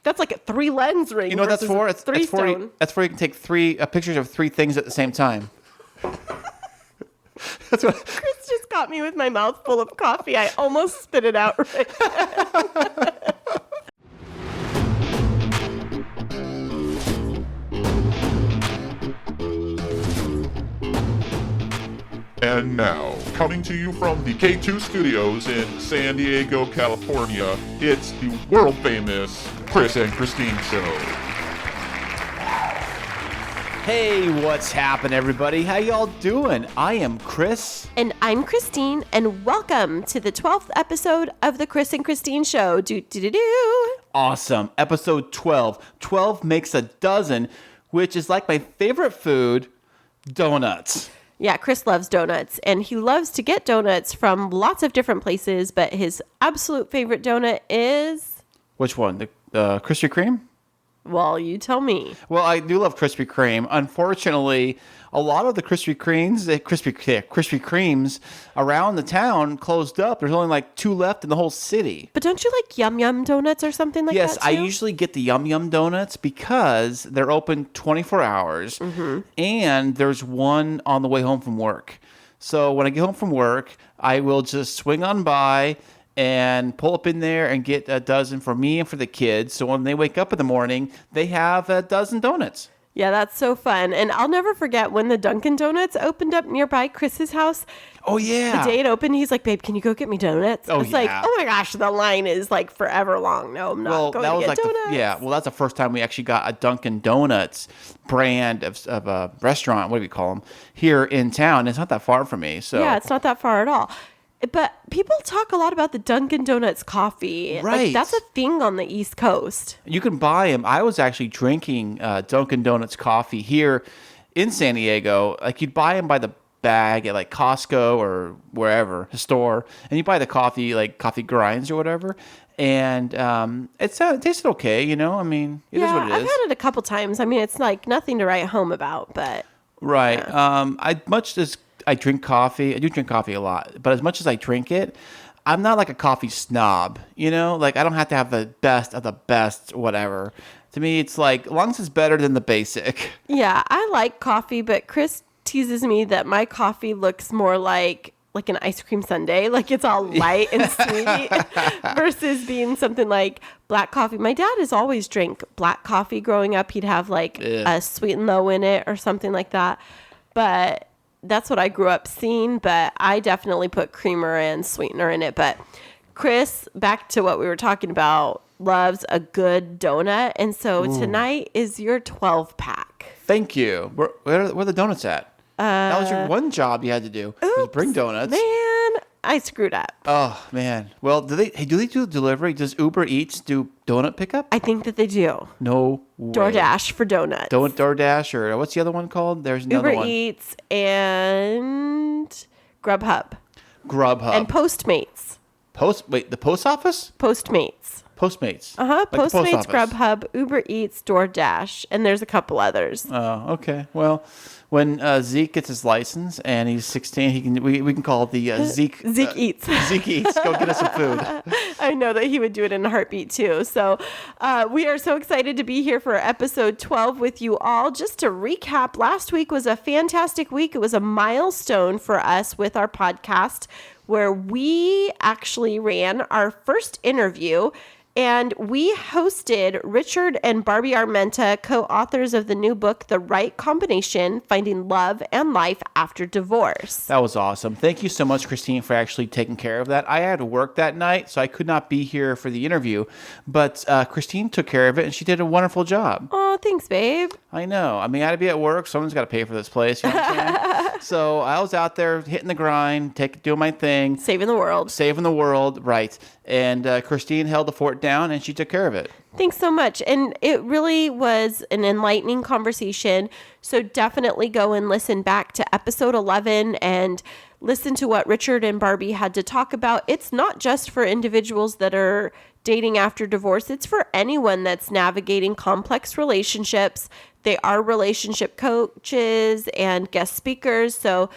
That's like a 3 lens ring. You know what that's for? That's for you can take 3 pictures of 3 things at the same time. That's what. Chris just got me with my mouth full of coffee. I almost spit it out right now. And now, coming to you from the K2 studios in San Diego, California, it's the world-famous Chris and Christine Show. Hey, what's happening, everybody? How y'all doing? I am Chris. And I'm Christine, and welcome to the 12th episode of the Chris and Christine Show. Do-do-do-do. Awesome. Episode 12. 12 makes a dozen, which is like my favorite food, donuts. Yeah, Chris loves donuts, and he loves to get donuts from lots of different places, but his absolute favorite donut is... Which one? The Krispy Kreme? Well, you tell me. Well, I do love Krispy Kreme. Unfortunately, a lot of the Krispy Kremes around the town closed up. There's only like 2 left in the whole city. But don't you like Yum Yum donuts or something like that? Yes, I usually get the Yum Yum donuts because they're open 24 hours, and there's one on the way home from work. So when I get home from work, I will just swing on by and pull up in there and get a dozen for me and for the kids. So when they wake up in the morning, they have a dozen donuts. Yeah, that's so fun. And I'll never forget when the Dunkin' Donuts opened up nearby Chris's house. Oh, yeah. The day it opened, he's like, babe, can you go get me donuts? Oh, it's yeah. like, oh my gosh, the line is like forever long. No, I'm not going to get donuts. That's the first time we actually got a Dunkin' Donuts brand of a restaurant, what do we call them, here in town. It's not that far from me. So yeah, it's not that far at all. But people talk a lot about the Dunkin' Donuts coffee. Right. Like, that's a thing on the East Coast. You can buy them. I was actually drinking Dunkin' Donuts coffee here in San Diego. Like, you'd buy them by the bag at like Costco or wherever, a store, and you buy the coffee, like coffee grinds or whatever. And it tasted okay, you know? I mean, it is what it is. I've had it a couple times. I mean, it's like nothing to write home about, but... Right. Yeah. I drink coffee. I do drink coffee a lot, but as much as I drink it, I'm not like a coffee snob, you know? Like, I don't have to have the best of the best, whatever. To me, it's like, as long as it's better than the basic. Yeah, I like coffee, but Chris teases me that my coffee looks more like an ice cream sundae. Like, it's all light and sweet versus being something like black coffee. My dad has always drank black coffee growing up. He'd have like a sweet and low in it or something like that. But... that's what I grew up seeing, but I definitely put creamer and sweetener in it. But Chris, back to what we were talking about, loves a good donut. And so tonight is your 12-pack. Thank you. Where are the donuts at? That was your one job you had to do, was bring donuts. Man, I screwed up. Oh, man. Well, do they do delivery? Does Uber Eats do donut pickup? I think that they do. No way. DoorDash for donuts. DoorDash, or what's the other one called? There's another one. Uber Eats and Grubhub. And Postmates. The post office? Postmates. Postmates. Like Postmates, post Grubhub, Uber Eats, DoorDash, and there's a couple others. Oh, okay. Well, when Zeke gets his license and he's 16, we can call it the Zeke Eats. Zeke Eats. Go get us some food. I know that he would do it in a heartbeat too. So we are so excited to be here for episode 12 with you all. Just to recap, last week was a fantastic week. It was a milestone for us with our podcast where we actually ran our first interview. And we hosted Richard and Barbie Armenta, co-authors of the new book, The Right Combination, Finding Love and Life After Divorce. That was awesome. Thank you so much, Christine, for actually taking care of that. I had to work that night, so I could not be here for the interview. But Christine took care of it, and she did a wonderful job. Oh, thanks, babe. I know. I mean, I had to be at work. Someone's got to pay for this place. You know what I'm saying? So I was out there hitting the grind, doing my thing. Saving the world. Right. And Christine held the fort down, and she took care of it. Thanks so much. And it really was an enlightening conversation. So definitely go and listen back to episode 11 and listen to what Richard and Barbie had to talk about. It's not just for individuals that are dating after divorce. It's for anyone that's navigating complex relationships. They are relationship coaches and guest speakers. So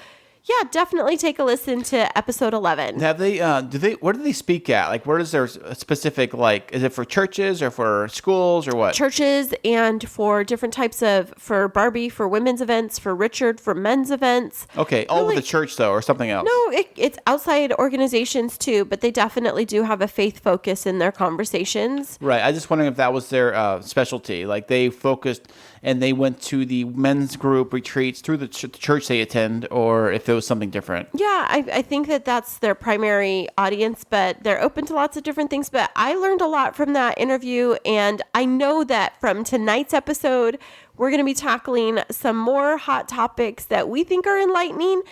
Yeah, definitely take a listen to episode 11. Have they? Where do they speak at? Like, where is their specific? Like, is it for churches or for schools or what? Churches, and for different types of, for Barbie, for women's events, for Richard, for men's events. Okay, all Really- with the church though, or something else. No, it's outside organizations too, but they definitely do have a faith focus in their conversations. Right. I just wondering if that was their specialty. Like they focused and they went to the men's group retreats through the church they attend, or if it was something different. Yeah, I think that that's their primary audience, but they're open to lots of different things. But I learned a lot from that interview, and I know that from tonight's episode, we're going to be tackling some more hot topics that we think are enlightening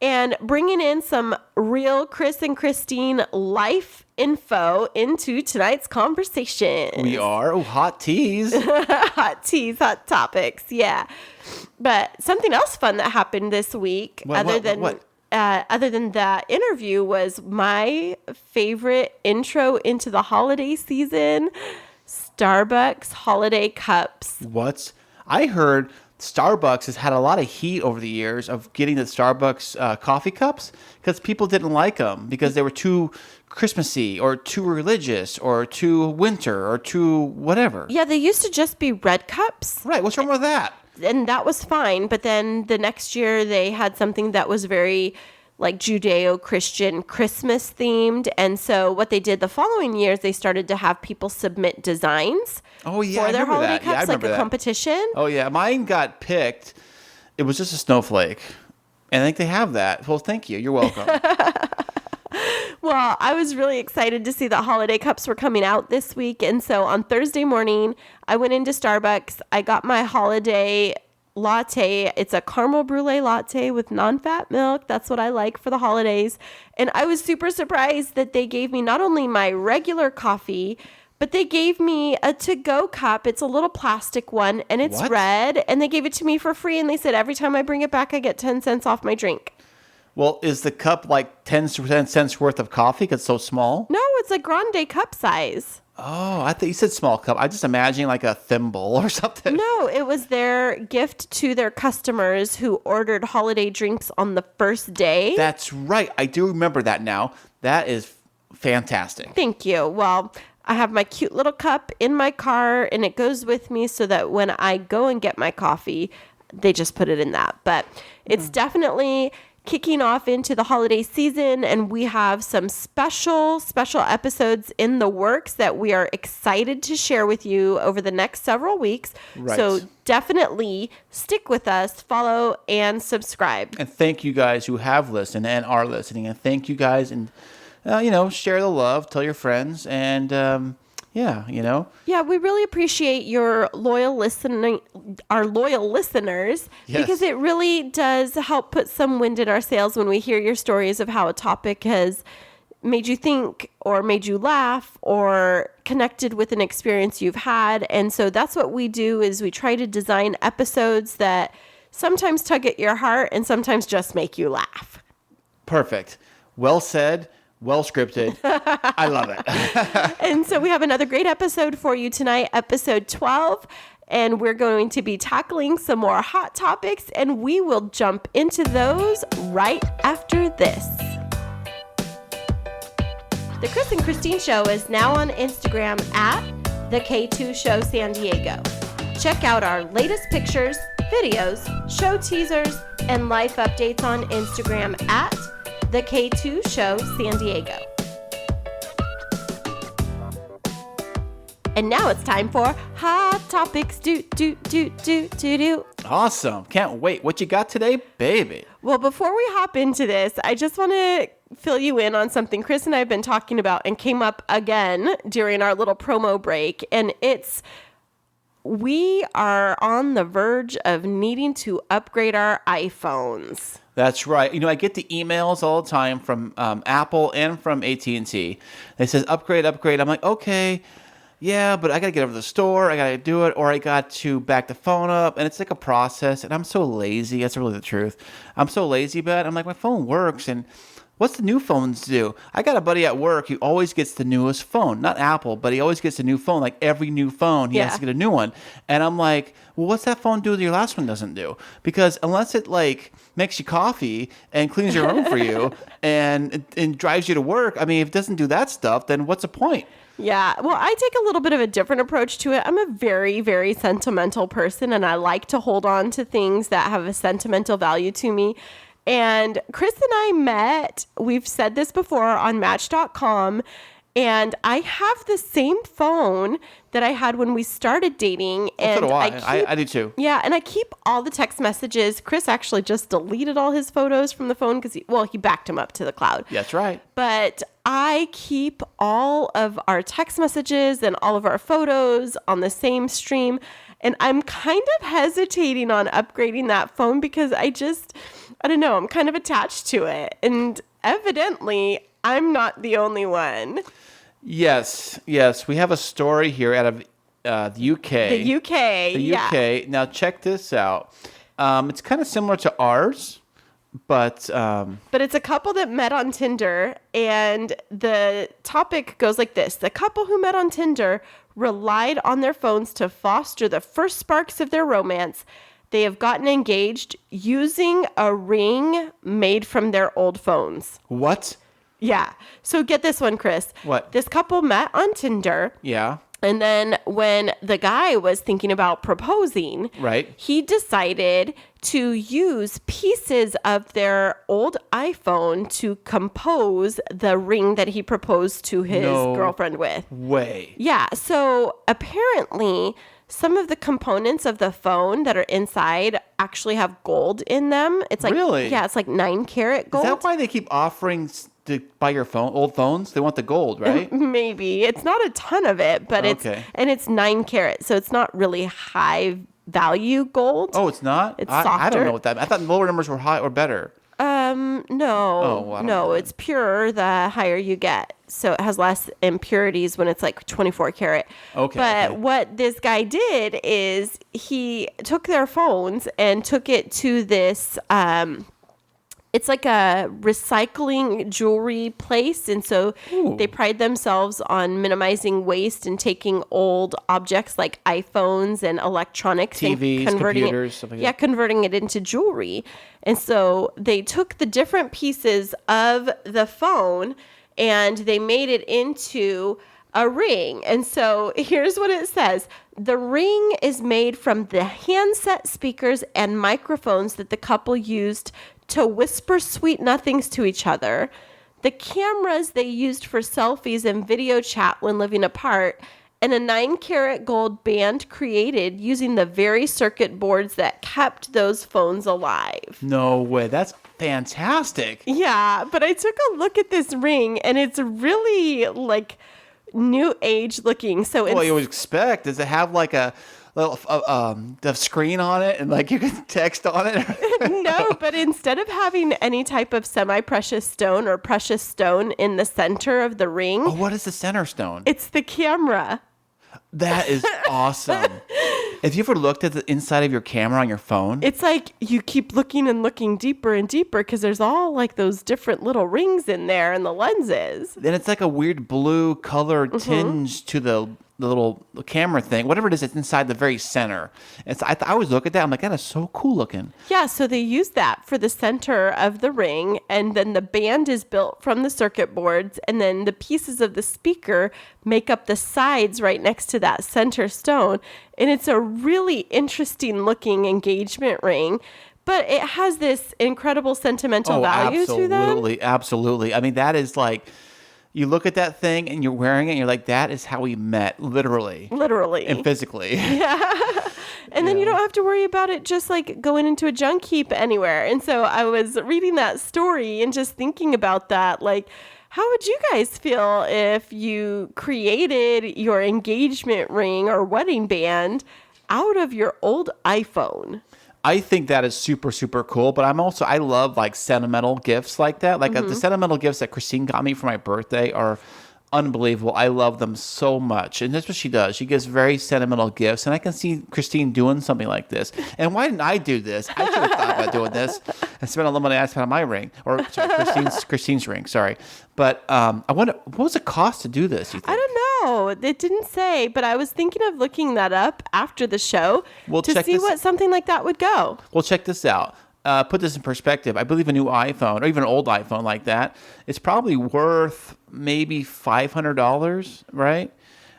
and bringing in some real Chris and Christine life info into tonight's conversation. We are. Oh, hot teas. Hot teas, hot topics. Yeah. But something else fun that happened this week, What? other than that interview, was my favorite intro into the holiday season: Starbucks holiday cups. What? I heard Starbucks has had a lot of heat over the years of getting the Starbucks coffee cups because people didn't like them because they were too Christmassy or too religious or too winter or too whatever. Yeah, they used to just be red cups, Right. What's wrong with that? and that was fine. But then the next year they had something that was very like Judeo-Christian Christmas themed. And so what they did the following years, they started to have people submit designs Oh, yeah, for I their remember holiday that. Yeah, I cups, like remember a that. competition. Oh, yeah. Mine got picked. It was just a snowflake. And I think they have that. Well, thank you. You're welcome. Well, I was really excited to see that holiday cups were coming out this week. And so on Thursday morning, I went into Starbucks. I got my holiday latte. It's a caramel brulee latte with non-fat milk. That's what I like for the holidays. And I was super surprised that they gave me not only my regular coffee, but they gave me a to-go cup. It's a little plastic one, and it's What? red. And they gave it to me for free. And they said every time I bring it back, I get 10 cents off my drink. Well, is the cup like 10 cents worth of coffee because it's so small? No, it's a grande cup size. Oh, I thought you said small cup. I just imagining like a thimble or something. No, it was their gift to their customers who ordered holiday drinks on the first day. That's right. I do remember that now. That is fantastic. Thank you. Well, I have my cute little cup in my car, and it goes with me so that when I go and get my coffee, they just put it in that. But it's definitely kicking off into the holiday season, and we have some special episodes in the works that we are excited to share with you over the next several weeks. Right. So definitely stick with us, follow, and subscribe. And thank you guys who have listened and are listening. And thank you guys. And, share the love, tell your friends. And, yeah, Yeah, we really appreciate your loyal listening, our loyal listeners, Yes. because it really does help put some wind in our sails when we hear your stories of how a topic has made you think or made you laugh or connected with an experience you've had. And so that's what we do, is we try to design episodes that sometimes tug at your heart and sometimes just make you laugh. Perfect. Well said. Well scripted. I love it. And so we have another great episode for you tonight, episode 12. And we're going to be tackling some more hot topics, and we will jump into those right after this. The Chris and Christine Show is now on Instagram at the K2 Show San Diego. Check out our latest pictures, videos, show teasers, and life updates on Instagram at the K2 Show San Diego. And now it's time for Hot Topics. Do. Awesome. Can't wait. What you got today, baby? Well, before we hop into this, I just want to fill you in on something Chris and I have been talking about and came up again during our little promo break. And we are on the verge of needing to upgrade our iPhones. That's right. I get the emails all the time from Apple and from AT&T. They says upgrade. I'm like, okay, yeah, but I got to get over to the store. I got to do it, or I got to back the phone up, and it's like a process, and I'm so lazy. That's really the truth. I'm so lazy, but I'm like, my phone works, and What's the new phones do? I got a buddy at work who always gets the newest phone. Not Apple, but he always gets a new phone. Like every new phone, he has to get a new one. And I'm like, well, what's that phone do that your last one doesn't do? Because unless it like makes you coffee and cleans your room for you and drives you to work, I mean, if it doesn't do that stuff, then what's the point? Yeah. Well, I take a little bit of a different approach to it. I'm a very, very sentimental person, and I like to hold on to things that have a sentimental value to me. And Chris and I met, we've said this before, on Match.com, and I have the same phone that I had when we started dating. And so do I do too. Yeah, and I keep all the text messages. Chris actually just deleted all his photos from the phone because he backed them up to the cloud. That's right. But I keep all of our text messages and all of our photos on the same stream. And I'm kind of hesitating on upgrading that phone because I don't know, I'm kind of attached to it. And evidently, I'm not the only one. Yes. We have a story here out of the UK. The UK. The UK. Now, check this out. It's kind of similar to ours, but it's a couple that met on Tinder, and the topic goes like this. The couple who met on Tinder relied on their phones to foster the first sparks of their romance. They have gotten engaged using a ring made from their old phones. What? Yeah. So get this one, Chris. What? This couple met on Tinder. Yeah. And then when the guy was thinking about proposing, right, he decided to use pieces of their old iPhone to compose the ring that he proposed to his girlfriend with. Way. Yeah. So apparently some of the components of the phone that are inside actually have gold in them. It's like, really? Yeah, it's like 9-carat gold. Is that why they keep offering to buy your old phones? They want the gold, right? Maybe. It's not a ton of it, but it's 9-carat, so it's not really high value gold. Oh, it's not? It's softer. I don't know what that means. I thought lower numbers were high or better. No. Oh, well, no, it's purer the higher you get. So it has less impurities when it's like 24 karat. Okay. But what this guy did is he took their phones and took it to this, it's like a recycling jewelry place. And so they pride themselves on minimizing waste and taking old objects like iPhones and electronics TVs, and converting computers, stuff like that. converting it into jewelry. And so they took the different pieces of the phone and they made it into a ring. And so here's what it says. The ring is made from the handset speakers and microphones that the couple used to whisper sweet nothings to each other, the cameras they used for selfies and video chat when living apart, and a 9-carat gold band created using the very circuit boards that kept those phones alive. No way. That's fantastic. Yeah, but I took a look at this ring, and it's really, like, new age looking. So it's... Well, you would expect. Does it have, like, a little the screen on it and, like, you can text on it? No, but instead of having any type of semi-precious stone or precious stone in the center of the ring... Oh, what is the center stone? It's the camera. That is awesome. Have you ever looked at the inside of your camera on your phone? It's like you keep looking and looking deeper and deeper because there's all like those different little rings in there and the lenses. Then it's like a weird blue color tinge to the little camera thing, whatever it is, it's inside the very center. And so I always look at that. I'm like, that is so cool looking. Yeah, so they use that for the center of the ring, and then the band is built from the circuit boards, and then the pieces of the speaker make up the sides right next to that center stone. And it's a really interesting looking engagement ring. But it has this incredible sentimental value to them. Absolutely. I mean, that is like... You look at that thing and you're wearing it and you're like, that is how we met, literally. Literally. And physically. Yeah. And then you don't have to worry about it just like going into a junk heap anywhere. And so I was reading that story and just thinking about that. Like, how would you guys feel if you created your engagement ring or wedding band out of your old iPhone? I think that is super, super cool. But I love like sentimental gifts like that. Like the sentimental gifts that Christine got me for my birthday are unbelievable. I love them so much. And that's what she does. She gives very sentimental gifts. And I can see Christine doing something like this. And why didn't I do this? I should have thought about doing this. I spent all the money I spent on my ring, or sorry, Christine's ring. Sorry, but I wonder what was the cost to do this? You think? I don't know. It didn't say, but I was thinking of looking that up after the show to see what something like that would go. Well, check this out. Put this in perspective. I believe a new iPhone, or even an old iPhone like that, it's probably worth maybe $500, right?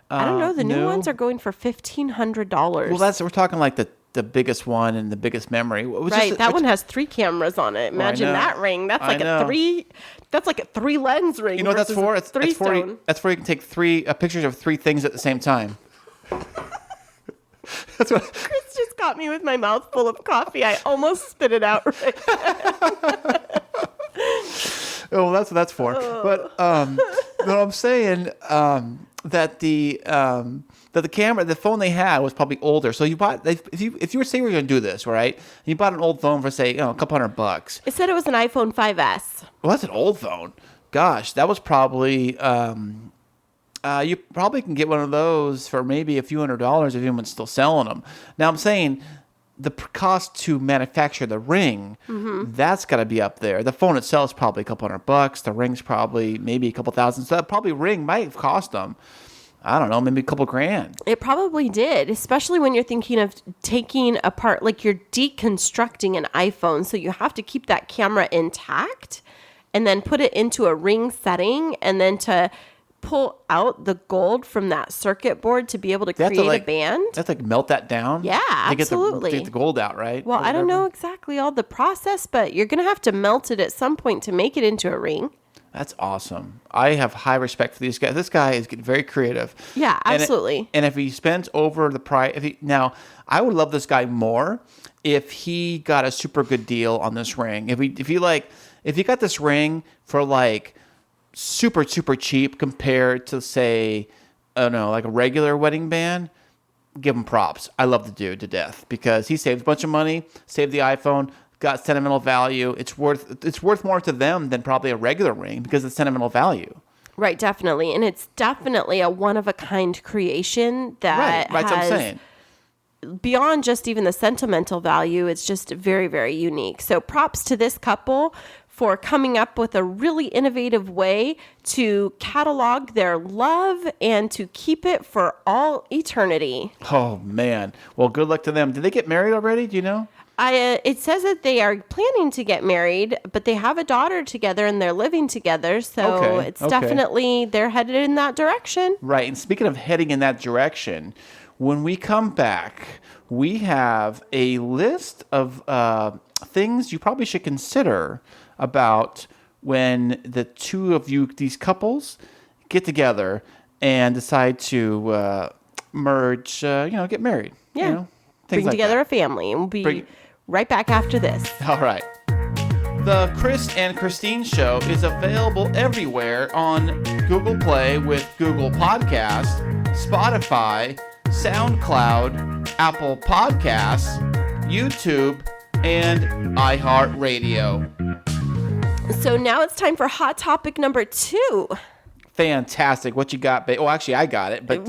I don't know. The new ones are going for $1,500. Well, we're talking like the biggest one and the biggest memory. Right, that one has 3 cameras on it. Imagine that ring. That's like a 3. That's like a 3 lens ring. You know what that's for? It's that's for you can take 3 pictures of 3 things at the same time. That's what. Chris just got me with my mouth full of coffee. I almost spit it out right now. Oh, that's what that's for. But what I'm saying that the camera, the phone they had was probably older. So you bought if you were saying we're going to do this, right? And you bought an old phone for say a couple $100. It said it was an iPhone 5S. Well, that's an old phone. Gosh, that was probably. You probably can get one of those for maybe a few $100s if anyone's still selling them. Now I'm saying the cost to manufacture the ring, that's got to be up there. The phone itself is probably a couple $100. The ring's probably maybe a couple thousand. So that probably ring might have cost them, I don't know, maybe a couple grand. It probably did, especially when you're thinking of taking apart, like you're deconstructing an iPhone. So you have to keep that camera intact and then put it into a ring setting and then to pull out the gold from that circuit board to be able to create a band. That's like melt that down? Yeah, absolutely. To get the gold out, right? Well, I don't know exactly all the process, but you're going to have to melt it at some point to make it into a ring. That's awesome. I have high respect for these guys. This guy is getting very creative. Yeah, absolutely. And if he spends over the price, now I would love this guy more if he got a super good deal on this ring. If he got this ring for like super, super cheap compared to, say, I don't know, like a regular wedding band, give him props. I love the dude to death because he saved a bunch of money, saved the iPhone, got sentimental value. It's worth more to them than probably a regular ring because it's sentimental value. Right, definitely. And it's definitely a one-of-a-kind creation that right, that's what I'm saying. Beyond just even the sentimental value, it's just very, very unique. So props to this couple for coming up with a really innovative way to catalog their love and to keep it for all eternity. Oh, man. Well, good luck to them. Did they get married already? Do you know? It says that they are planning to get married, but they have a daughter together and they're living together. So it's definitely, they're headed in that direction. Right. And speaking of heading in that direction, when we come back, we have a list of things you probably should consider about when the two of you, these couples, get together and decide to merge, get married. Yeah. Bring together a family. And we'll be right back after this. All right. The Chris and Christine Show is available everywhere on Google Play with Google Podcasts, Spotify, SoundCloud, Apple Podcasts, YouTube, and iHeartRadio. So now it's time for hot topic number 2. Fantastic. What you got, babe? Oh, actually, I got it, but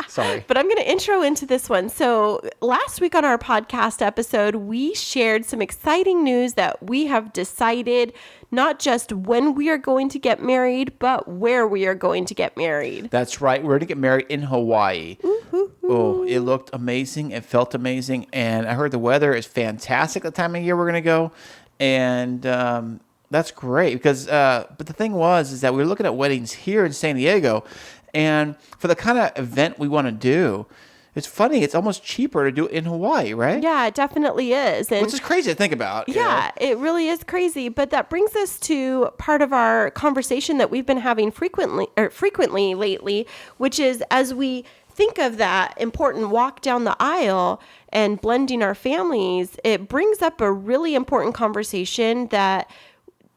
sorry. But I'm going to intro into this one. So last week on our podcast episode, we shared some exciting news that we have decided not just when we are going to get married, but where we are going to get married. That's right. We're going to get married in Hawaii. Ooh-hoo-hoo. Oh, it looked amazing. It felt amazing. And I heard the weather is fantastic the time of year we're going to go. And that's great because, but the thing is that we were looking at weddings here in San Diego, and for the kind of event we want to do, it's funny. It's almost cheaper to do it in Hawaii, right? Yeah, it definitely is. Which is crazy to think about. Yeah, it really is crazy. But that brings us to part of our conversation that we've been having frequently lately, which is as we think of that important walk down the aisle and blending our families, it brings up a really important conversation that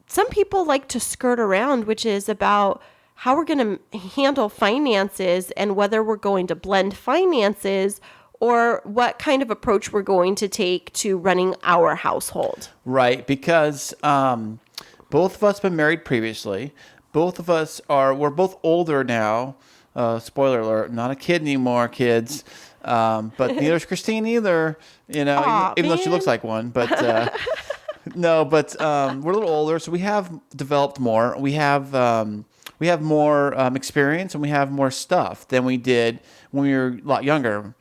some people like to skirt around, which is about how we're going to handle finances and whether we're going to blend finances or what kind of approach we're going to take to running our household. Right, because both of us have been married previously. Both of us we're both older now. Spoiler alert, not a kid anymore, kids. But neither is Christine either, Aw, even though she looks like one. But No, but we're a little older, so we have developed more. We have more experience, and we have more stuff than we did when we were a lot younger.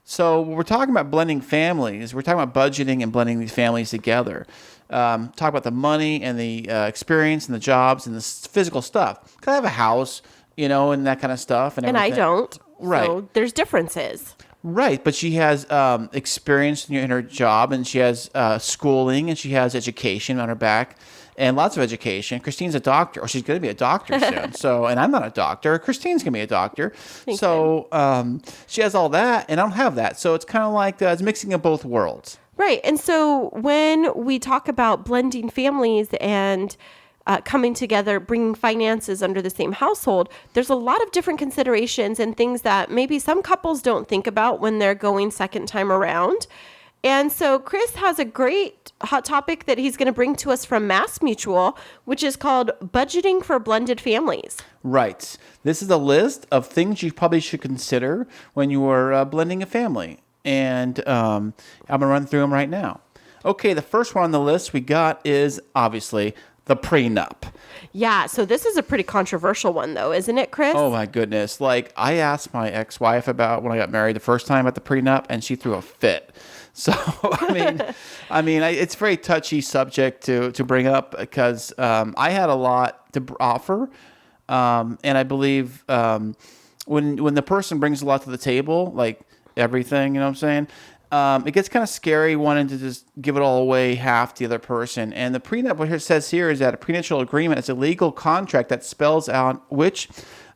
So when we're talking about blending families, we're talking about budgeting and blending these families together. Talk about the money and the experience and the jobs and the physical stuff. 'Cause I have a house, and that kind of stuff, and I everything. don't. Right. So there's differences. Right, but she has experience in her job, and she has schooling, and she has education on her back, and lots of education. Christine's a doctor, or she's going to be a doctor soon. So, and I'm not a doctor. Christine's going to be a doctor. She has all that, and I don't have that. So it's kind of like it's mixing of both worlds. Right. And so when we talk about blending families and coming together, bringing finances under the same household, there's a lot of different considerations and things that maybe some couples don't think about when they're going second time around. And so Chris has a great hot topic that he's going to bring to us from Mass Mutual, which is called Budgeting for Blended Families. Right. This is a list of things you probably should consider when you are blending a family. And I'm going to run through them right now. Okay, the first one on the list we got is obviously the prenup. Yeah, so this is a pretty controversial one, though, isn't it, Chris? Oh, my goodness. Like, I asked my ex-wife about when I got married the first time about the prenup, and she threw a fit. So, it's a very touchy subject to bring up because I had a lot to offer. And I believe when the person brings a lot to the table, like everything, you know what I'm saying? It gets kind of scary wanting to just give it all away half to the other person. And the prenup, what it says here is that a prenuptial agreement is a legal contract that spells out which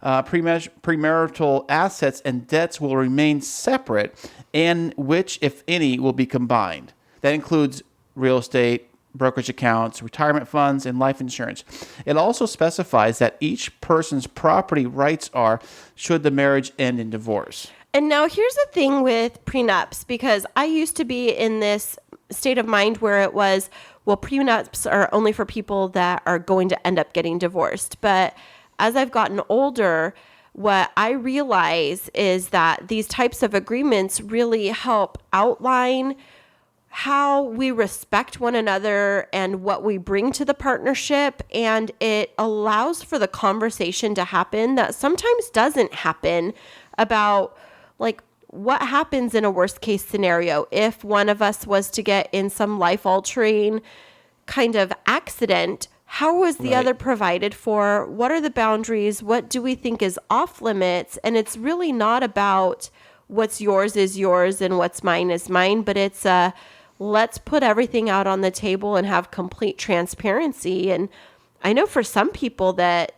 premarital assets and debts will remain separate and which, if any, will be combined. That includes real estate, brokerage accounts, retirement funds, and life insurance. It also specifies that each person's property rights are should the marriage end in divorce. And now here's the thing with prenups, because I used to be in this state of mind where it was, well, prenups are only for people that are going to end up getting divorced. But as I've gotten older, what I realize is that these types of agreements really help outline how we respect one another and what we bring to the partnership. And it allows for the conversation to happen that sometimes doesn't happen about like what happens in a worst case scenario if one of us was to get in some life altering kind of accident. How was the other provided for? What are the boundaries? What do we think is off limits? And it's really not about what's yours is yours and what's mine is mine, but it's let's put everything out on the table and have complete transparency. And I know for some people that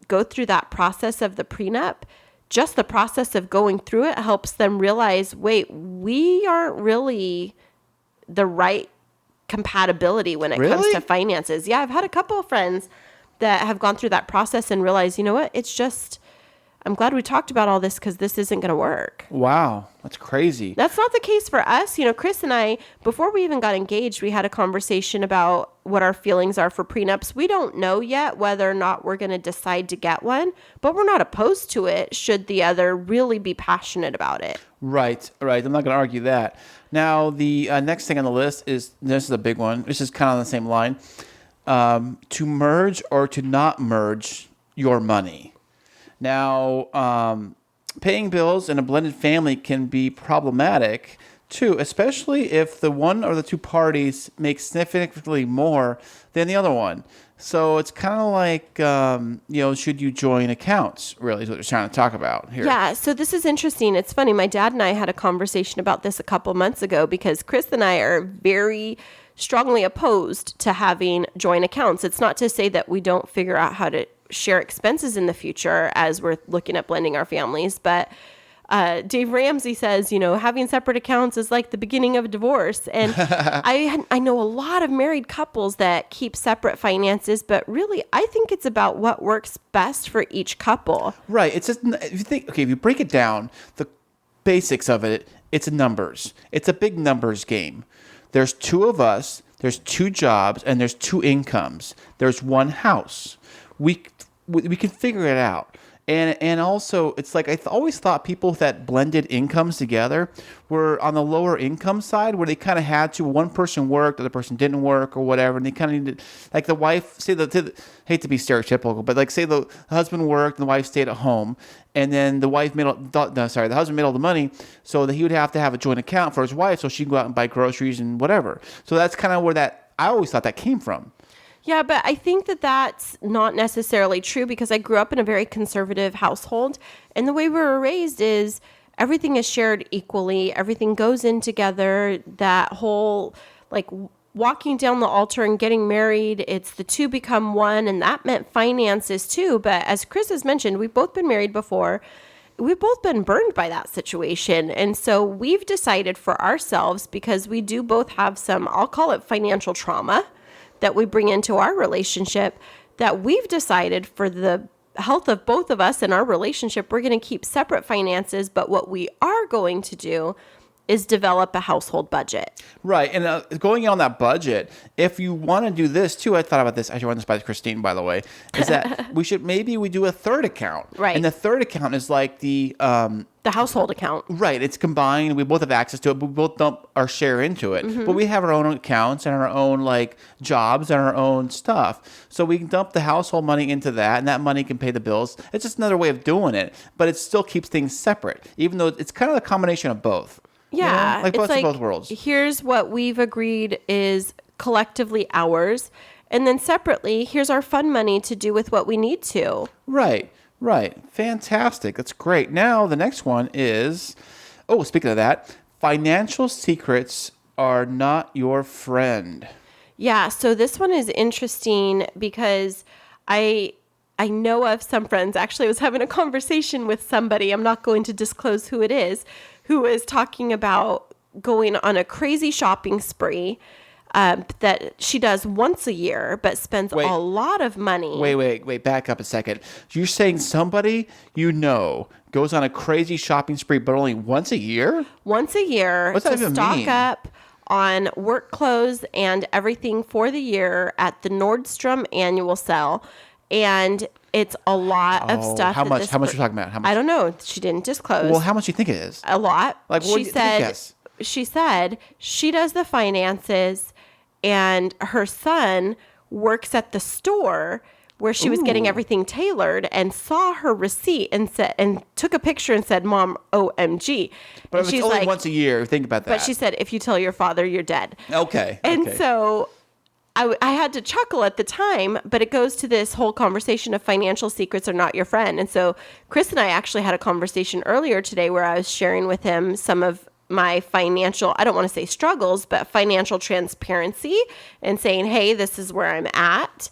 go through that process of the prenup, just the process of going through it helps them realize, wait, we aren't really the right compatibility when it comes to finances. Yeah, I've had a couple of friends that have gone through that process and realized, you know what, it's just, I'm glad we talked about all this because this isn't going to work. Wow, that's crazy. That's not the case for us. Chris and I, before we even got engaged, we had a conversation about what our feelings are for prenups. We don't know yet whether or not we're going to decide to get one, but we're not opposed to it should the other really be passionate about it. Right. I'm not going to argue that. Now, the next thing on the list is, this is a big one. This is kind of on the same line. To merge or to not merge your money. Now, paying bills in a blended family can be problematic too, especially if the one or the two parties make significantly more than the other one. So it's kind of like, should you join accounts, really, is what they're trying to talk about here. Yeah, so this is interesting. It's funny. My dad and I had a conversation about this a couple months ago because Chris and I are very strongly opposed to having joint accounts. It's not to say that we don't figure out how to share expenses in the future as we're looking at blending our families. But Dave Ramsey says, having separate accounts is like the beginning of a divorce. And I know a lot of married couples that keep separate finances, but really I think it's about what works best for each couple. Right. It's just, if you break it down, the basics of it, it's numbers. It's a big numbers game. There's two of us, there's two jobs, and there's two incomes. There's one house. We can figure it out. And also, it's like always thought people that blended incomes together were on the lower income side, where they kind of had to, one person worked, the other person didn't work or whatever, and they kind of needed, like the wife, hate to be stereotypical, but like say the husband worked and the wife stayed at home, and then the husband made all the money, so that he would have to have a joint account for his wife so she can go out and buy groceries and whatever. So that's kind of where I always thought that came from. Yeah, but I think that that's not necessarily true, because I grew up in a very conservative household, and the way we were raised is everything is shared equally. Everything goes in together. That whole, like, walking down the altar and getting married, it's the two become one, and that meant finances too. But as Chris has mentioned, we've both been married before. We've both been burned by that situation. And so we've decided for ourselves, because we do both have some, I'll call it financial trauma, that we bring into our relationship, that we've decided for the health of both of us and our relationship, we're going to keep separate finances. But what we are going to do is develop a household budget. Right. And going on that budget, if you want to do this too, I thought about this. I should run this by Christine, by the way, is that we do a third account. Right. And the third account is like the household account. Right. It's combined. We both have access to it. But we both dump our share into it. Mm-hmm. But we have our own accounts and our own like jobs and our own stuff. So we can dump the household money into that, and that money can pay the bills. It's just another way of doing it. But it still keeps things separate, even though it's kind of a combination of both. Yeah. You know? Like it's like, both worlds. Here's what we've agreed is collectively ours. And then separately, here's our fun money to do with what we need to. Right. Fantastic. That's great. Now, the next one is, speaking of that, financial secrets are not your friend. Yeah. So this one is interesting because I know of some friends. Actually, I was having a conversation with somebody, I'm not going to disclose who it is, who is talking about going on a crazy shopping spree that she does once a year, but spends a lot of money. Wait, back up a second. You're saying somebody goes on a crazy shopping spree, but only once a year? Once a year. What's that even stock mean? Up on work clothes and everything for the year at the Nordstrom annual sale. And it's a lot of stuff. How much? How much are you talking about? How much? I don't know. She didn't disclose. Well, how much do you think it is? A lot. Like, what do you think? Yes. She said she does the finances, and her son works at the store where she was getting everything tailored, and saw her receipt and took a picture and said, "Mom, OMG." But if it's only once a year, think about that. But she said, "If you tell your father, you're dead." Okay. And so I had to chuckle at the time, but it goes to this whole conversation of financial secrets are not your friend. And so Chris and I actually had a conversation earlier today where I was sharing with him some of my financial, I don't want to say struggles, but financial transparency, and saying, hey, this is where I'm at.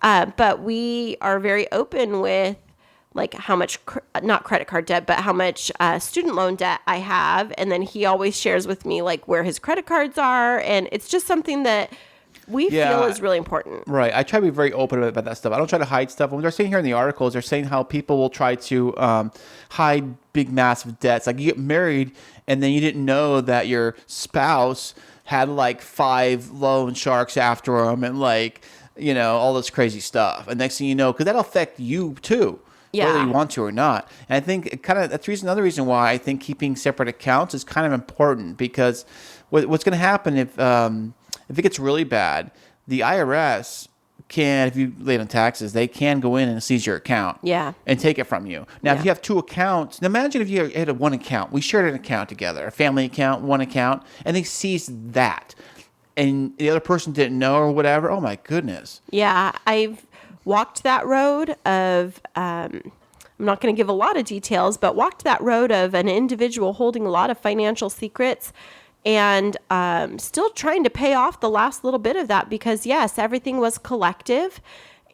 But we are very open with like how much, not credit card debt, but how much student loan debt I have. And then he always shares with me like where his credit cards are. And it's just something that we feel is really important. Right. I try to be very open about that stuff. I don't try to hide stuff. When they're saying here in the articles, they're saying how people will try to hide big, massive debts. Like you get married and then you didn't know that your spouse had like 5 loan sharks after them and like, all this crazy stuff. And next thing you know, because that'll affect you too. Yeah. Whether you want to or not. And I think that's another reason why I think keeping separate accounts is kind of important, because what's going to happen if it gets really bad, the IRS can, if you late on taxes, they can go in and seize your account. Yeah. And take it from you. Now, if you have 2 accounts, now imagine if you had one account. We shared an account together, a family account, one account, and they seized that. And the other person didn't know or whatever. Oh, my goodness. Yeah. I've walked that road of, I'm not going to give a lot of details, but walked that road of an individual holding a lot of financial secrets and still trying to pay off the last little bit of that, because yes, everything was collective.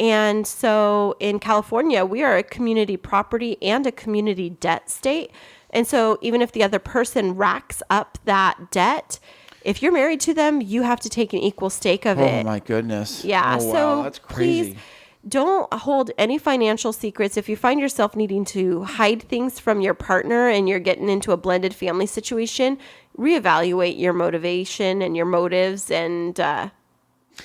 And so in California, we are a community property and a community debt state. And so even if the other person racks up that debt, if you're married to them, you have to take an equal stake of it. Oh my goodness. Yeah. Oh, wow. So That's crazy. Please don't hold any financial secrets. If you find yourself needing to hide things from your partner and you're getting into a blended family situation, reevaluate your motivation and your motives, and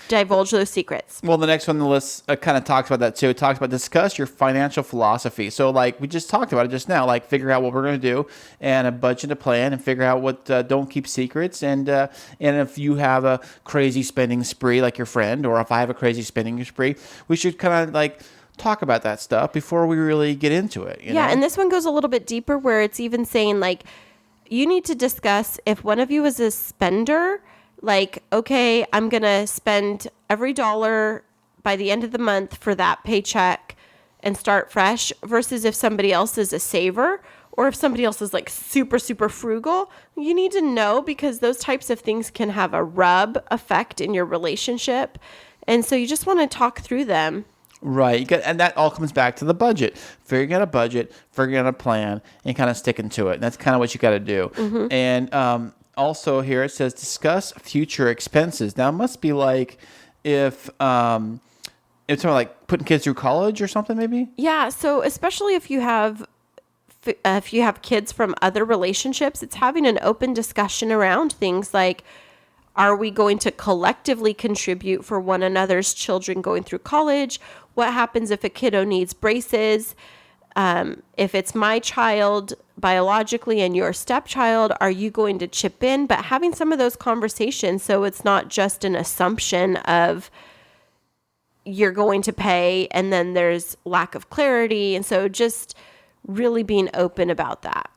divulge those secrets. Well, the next one on the list kind of talks about that too. It talks about discuss your financial philosophy. So, like we just talked about it just now, like figure out what we're going to do and a budget, a plan, and figure out what don't keep secrets. And if you have a crazy spending spree like your friend, or if I have a crazy spending spree, we should kind of like talk about that stuff before we really get into it. You know? And this one goes a little bit deeper, where it's even saying like you need to discuss if one of you is a spender. Like, okay, I'm going to spend every dollar by the end of the month for that paycheck and start fresh, versus if somebody else is a saver, or if somebody else is like super, super frugal. You need to know, because those types of things can have a rub effect in your relationship. And so you just want to talk through them. Right. And that all comes back to the budget. Figuring out a budget, figuring out a plan, and kind of sticking to it. And that's kind of what you got to do. Mm-hmm. And also here it says discuss future expenses. Now it must be like if it's sort of like putting kids through college or something, maybe. Yeah. So especially if you have kids from other relationships, it's having an open discussion around things like, are we going to collectively contribute for one another's children going through college? What happens if a kiddo needs braces? If it's my child biologically and your stepchild, are you going to chip in? But having some of those conversations, so it's not just an assumption of you're going to pay and then there's lack of clarity. And so just really being open about that.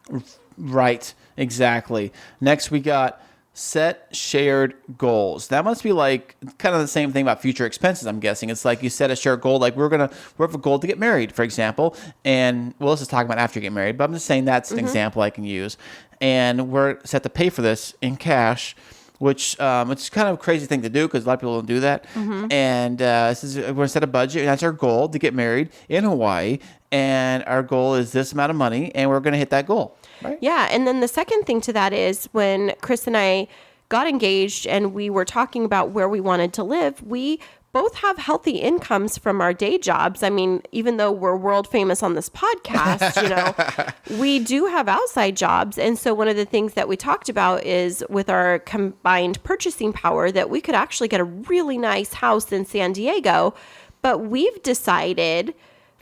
Right. Exactly. Next we got set shared goals. That must be like kind of the same thing about future expenses, I'm guessing. It's like you set a shared goal, like we have a goal to get married, for example. And well, let's just talk about after you get married, but I'm just saying that's an example I can use. And we're set to pay for this in cash, which it's kind of a crazy thing to do because a lot of people don't do that. And we're going to set a budget, and that's our goal, to get married in Hawaii. And our goal is this amount of money, and we're going to hit that goal. Right? Yeah. And then the second thing to that is when Chris and I got engaged and we were talking about where we wanted to live, we both have healthy incomes from our day jobs. I mean, even though we're world famous on this podcast, we do have outside jobs. And so one of the things that we talked about is with our combined purchasing power that we could actually get a really nice house in San Diego. But we've decided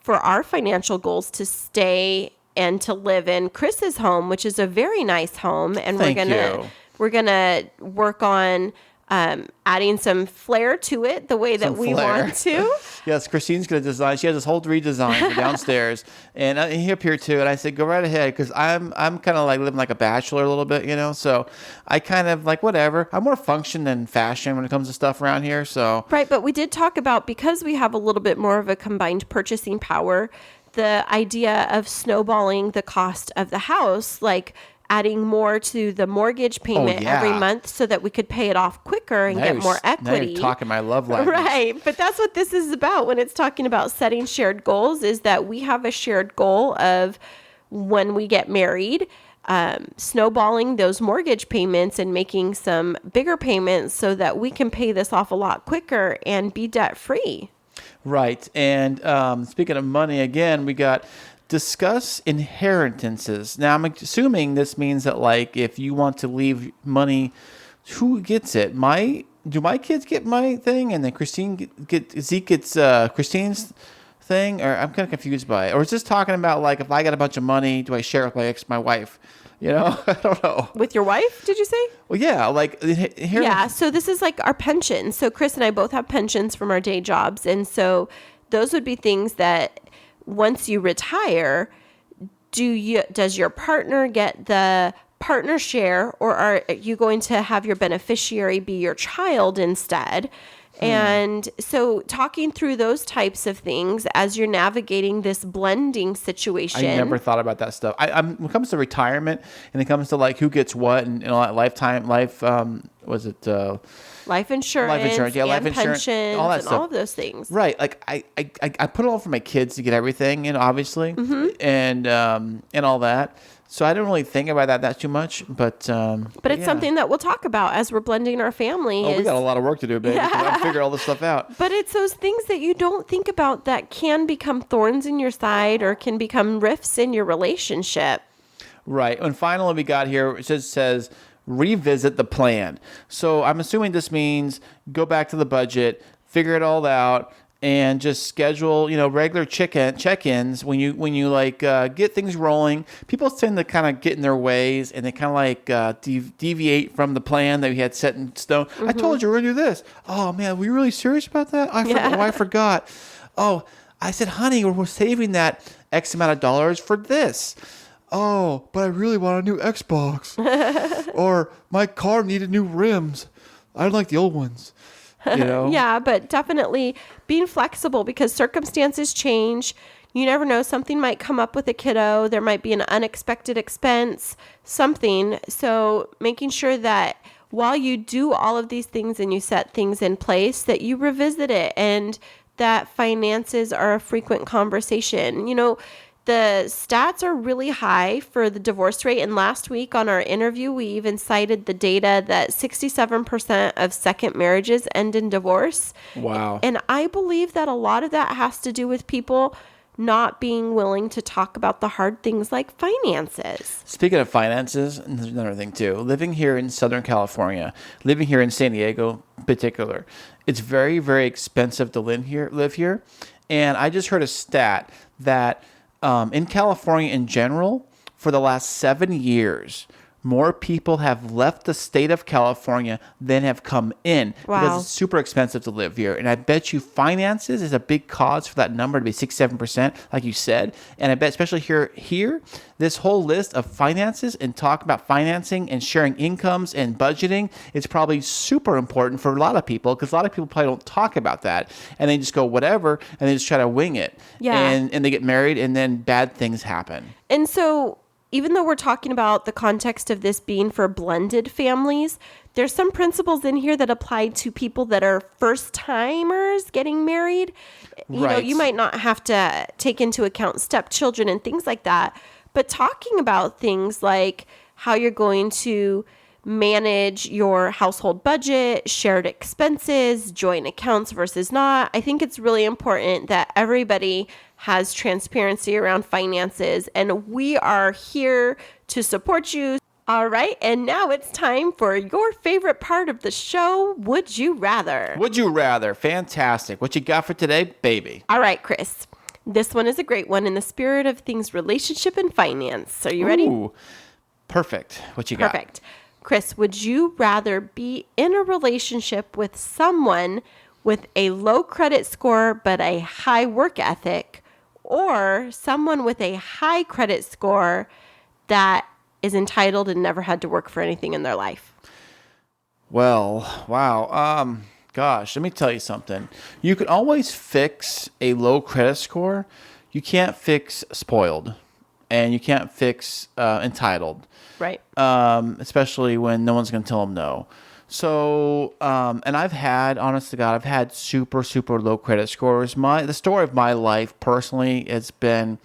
for our financial goals to stay and to live in Chris's home, which is a very nice home. And we're gonna work on adding some flair to it the way that we want to. Yes, Christine's going to design. She has this whole redesign for downstairs, and he up here too. And I said, go right ahead, because I'm kind of like living like a bachelor a little bit, So I kind of like whatever. I'm more function than fashion when it comes to stuff around here. So right, but we did talk about, because we have a little bit more of a combined purchasing power, the idea of snowballing the cost of the house, like adding more to the mortgage payment every month so that we could pay it off quicker and get more equity. Now you're talking my love language. Right. But that's what this is about when it's talking about setting shared goals, is that we have a shared goal of when we get married, snowballing those mortgage payments and making some bigger payments so that we can pay this off a lot quicker and be debt free. Right. And speaking of money, again, we got discuss inheritances. Now, I'm assuming this means that, like, if you want to leave money, who gets it? Do my kids get my thing, and then Zeke gets Christine's thing? Or I'm kind of confused by it. Or is this talking about, like, if I got a bunch of money, do I share it with my wife? I don't know. With your wife, did you say? Well, yeah, like here. Yeah, so this is like our pension. So Chris and I both have pensions from our day jobs, and so those would be things that once you retire, does your partner get the partner share, or are you going to have your beneficiary be your child instead? And so talking through those types of things as you're navigating this blending situation. I never thought about that stuff. When it comes to retirement and it comes to like who gets what and all that life insurance, yeah, life insurance, pensions, all that and stuff. all of those things. Right. Like I put it all for my kids to get everything, obviously, and all that. So I don't really think about that too much, but it's something that we'll talk about as we're blending our family. We got a lot of work to do, baby. Yeah. To figure all this stuff out. But it's those things that you don't think about that can become thorns in your side or can become rifts in your relationship. Right. And finally, we got here, it says revisit the plan. So I'm assuming this means go back to the budget, figure it all out, and just schedule, regular check-ins when you like get things rolling. People tend to kind of get in their ways, and they kind of like deviate from the plan that we had set in stone. I told you we're gonna do this. Oh man, were you really serious about that? I forgot. Oh, I said, honey, we're saving that X amount of dollars for this. Oh, but I really want a new Xbox. Or my car needed new rims. I don't like the old ones. Yeah, but definitely being flexible because circumstances change. You never know. Something might come up with a kiddo. There might be an unexpected expense, something. So making sure that while you do all of these things and you set things in place, that you revisit it and that finances are a frequent conversation. The stats are really high for the divorce rate. And last week on our interview, we even cited the data that 67% of second marriages end in divorce. Wow. And I believe that a lot of that has to do with people not being willing to talk about the hard things like finances. Speaking of finances, and there's another thing too, living here in Southern California, living here in San Diego in particular, it's very, very expensive to live here. And I just heard a stat that in California in general, for the last 7 years, more people have left the state of California than have come in. Wow. Because it's super expensive to live here. And I bet you finances is a big cause for that number to be 6-7%, like you said. And I bet especially here, this whole list of finances and talk about financing and sharing incomes and budgeting is probably super important for a lot of people, because a lot of people probably don't talk about that. And they just go whatever, and they just try to wing it. Yeah. And they get married, and then bad things happen. And so even though we're talking about the context of this being for blended families, there's some principles in here that apply to people that are first timers getting married. Right. You might not have to take into account stepchildren and things like that, but talking about things like how you're going to manage your household budget, shared expenses, joint accounts versus not. I think it's really important that everybody has transparency around finances, and we are here to support you. All right, and now it's time for your favorite part of the show, Would You Rather? Would you rather? Fantastic. What you got for today, baby? All right, Chris. This one is a great one in the spirit of things relationship and finance. Are you ready? Ooh, perfect. What you got? Perfect. Chris, would you rather be in a relationship with someone with a low credit score but a high work ethic, or someone with a high credit score that is entitled and never had to work for anything in their life? Well, wow. Gosh, let me tell you something. You can always fix a low credit score. You can't fix spoiled, and you can't fix entitled. Right. Especially when no one's going to tell them no. So, and honest to God, I've had super, super low credit scores. The story of my life personally, it's been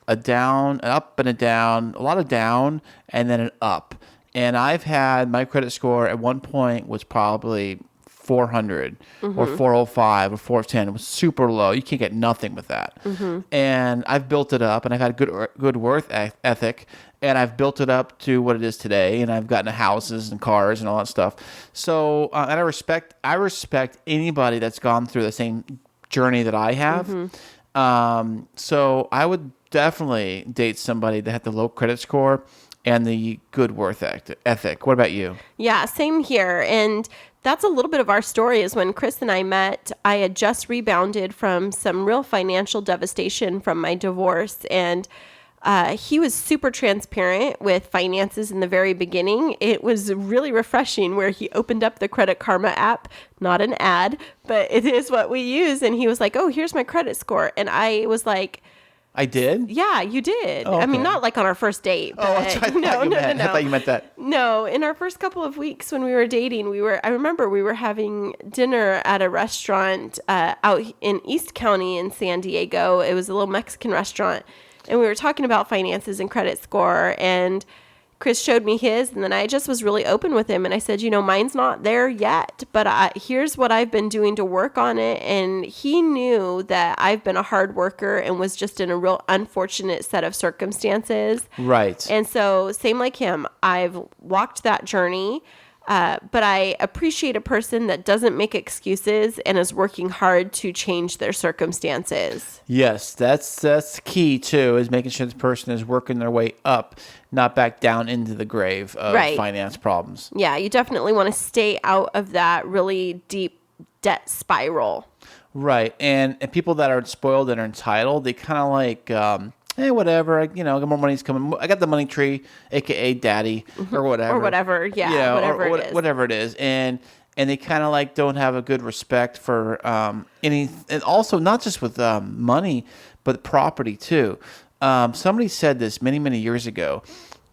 a down, an up and a down, a lot of down, and then an up. And I've had my credit score at one point was probably 400 or 405 or 410. It was super low. You can't get nothing with that. And I've built it up, and I've had good work ethic, and I've built it up to what it is today, and I've gotten houses and cars and all that stuff. So, and I respect anybody that's gone through the same journey that I have. So I would definitely date somebody that had the low credit score and the good work ethic. What about you? Yeah, same here. And that's a little bit of our story. Is when Chris and I met, I had just rebounded from some real financial devastation from my divorce. And he was super transparent with finances in the very beginning. It was really refreshing where he opened up the Credit Karma app, not an ad, but it is what we use. And he was like, oh, here's my credit score. And I was like, I did? yeah, you did. Oh, okay. I mean, not like on our first date. But That's what I thought you meant that. No, in our first couple of weeks when we were dating, I remember we were having dinner at a restaurant out in East County in San Diego. It was a little Mexican restaurant. And we were talking about finances and credit score. And Chris showed me his, and then I just was really open with him. And I said, mine's not there yet, but here's what I've been doing to work on it. And he knew that I've been a hard worker and was just in a real unfortunate set of circumstances. Right. And so same like him, I've walked that journey. But I appreciate a person that doesn't make excuses and is working hard to change their circumstances. Yes, that's key too, is making sure the person is working their way up, not back down into the grave of finance problems. Yeah, you definitely want to stay out of that really deep debt spiral. Right, and people that are spoiled and are entitled, they kind of like, hey, whatever, I got more money's coming. I got the money tree, aka daddy, or whatever. Or whatever, whatever it is. And they kind of like don't have a good respect for any, and also not just with money, but property too. Somebody said this many, many years ago.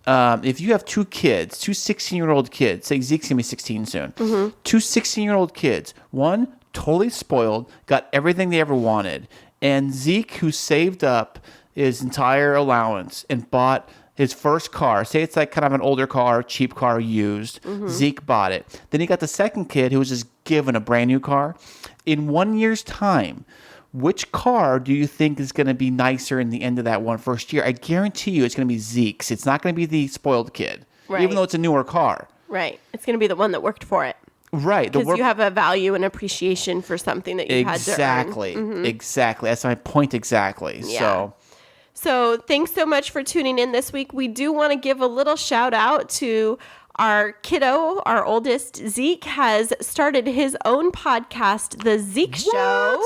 If you have two 16-year-old kids, say Zeke's going to be 16 soon, two 16-year-old kids, one totally spoiled, got everything they ever wanted, and Zeke, who saved up his entire allowance and bought his first car. Say it's like kind of an older car, cheap car, used. Zeke bought it. Then he got the second kid who was just given a brand new car. In 1 year's time, which car do you think is going to be nicer in the end of that one first year? I guarantee you it's going to be Zeke's. It's not going to be the spoiled kid, even though it's a newer car. Right. It's going to be the one that worked for it. Right. Because you have a value and appreciation for something that you had to earn. Exactly. That's my point exactly. Yeah. So thanks so much for tuning in this week. We do want to give a little shout out to our kiddo. Our oldest, Zeke, has started his own podcast, The Zeke Show.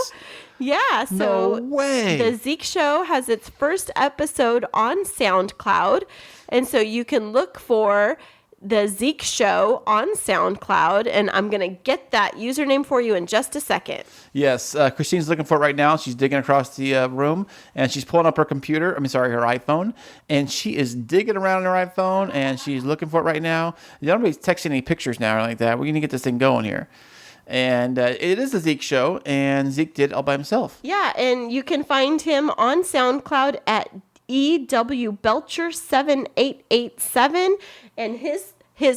Yeah. So no way. The Zeke Show has its first episode on SoundCloud. And so you can look for The Zeke Show on SoundCloud, and I'm going to get that username for you in just a second. Yes, Christine's looking for it right now. She's digging across the room, and she's pulling up her her iPhone, and she is digging around in her iPhone, and she's looking for it right now. Nobody's texting any pictures now or like that. We're going to get this thing going here. And it is The Zeke Show, and Zeke did it all by himself. Yeah, and you can find him on SoundCloud at EWBelcher7887, and his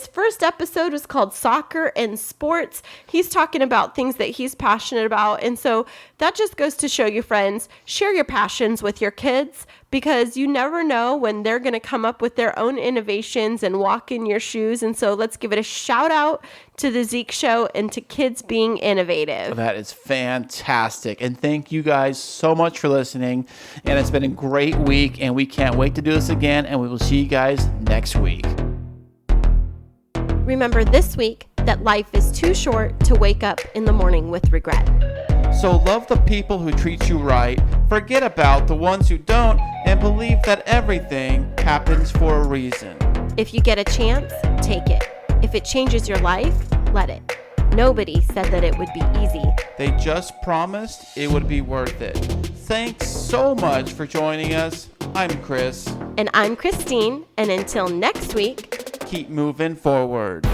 first episode was called Soccer and Sports. He's talking about things that he's passionate about, and so that just goes to show you, friends, share your passions with your kids, because you never know when they're going to come up with their own innovations and walk in your shoes. And so let's give it a shout out to The Zeke Show and to kids being innovative. That is fantastic. And thank you guys so much for listening. And it's been a great week, and we can't wait to do this again. And we will see you guys next week. Remember this week that life is too short to wake up in the morning with regret. So love the people who treat you right, forget about the ones who don't, and believe that everything happens for a reason. If you get a chance, take it. If it changes your life, let it. Nobody said that it would be easy. They just promised it would be worth it. Thanks so much for joining us. I'm Chris. And I'm Christine, and until next week, keep moving forward.